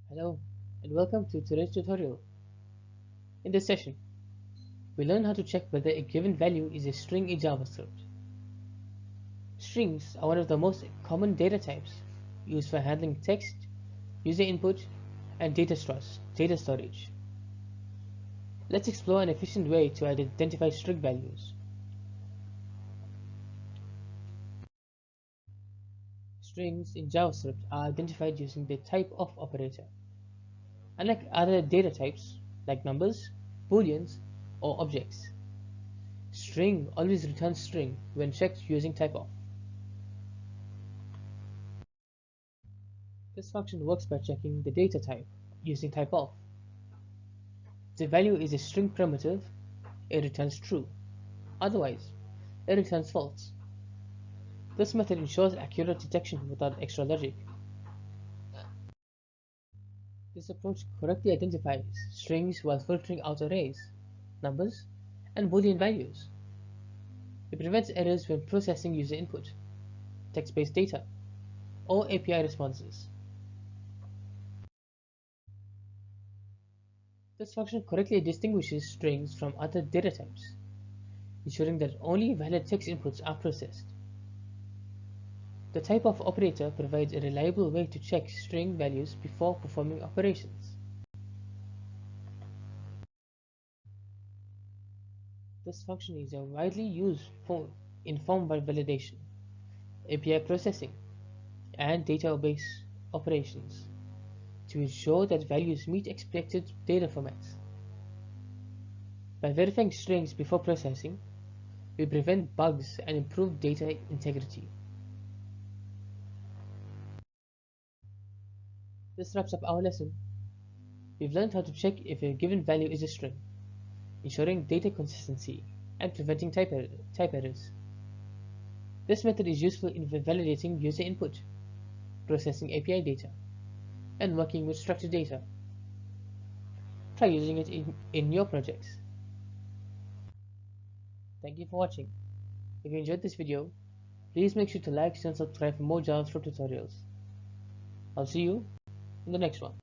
Hello and welcome to today's tutorial. In this session, we learn how to check whether a given value is a string in JavaScript. Strings are one of the most common data types used for handling text, user input, and data storage. Let's explore an efficient way to identify string values. Strings in JavaScript are identified using the type-of operator. Unlike other data types like numbers, booleans, or objects, string always returns string when checked using type-of. This function works by checking the data type using type-of. If the value is a string primitive, it returns true. Otherwise, it returns false. This method ensures accurate detection without extra logic. This approach correctly identifies strings while filtering out arrays, numbers, and boolean values. It prevents errors when processing user input, text-based data, or API responses. This function correctly distinguishes strings from other data types, ensuring that only valid text inputs are processed. The type-of operator provides a reliable way to check string values before performing operations. This function is widely used in form validation, API processing, and database operations to ensure that values meet expected data formats. By verifying strings before processing, we prevent bugs and improve data integrity. This wraps up our lesson. We've learned how to check if a given value is a string, ensuring data consistency and preventing type errors. This method is useful in validating user input, processing API data, and working with structured data. Try using it in your projects. Thank you for watching. If you enjoyed this video, please make sure to like and subscribe for more JavaScript tutorials. I'll see you in the next one.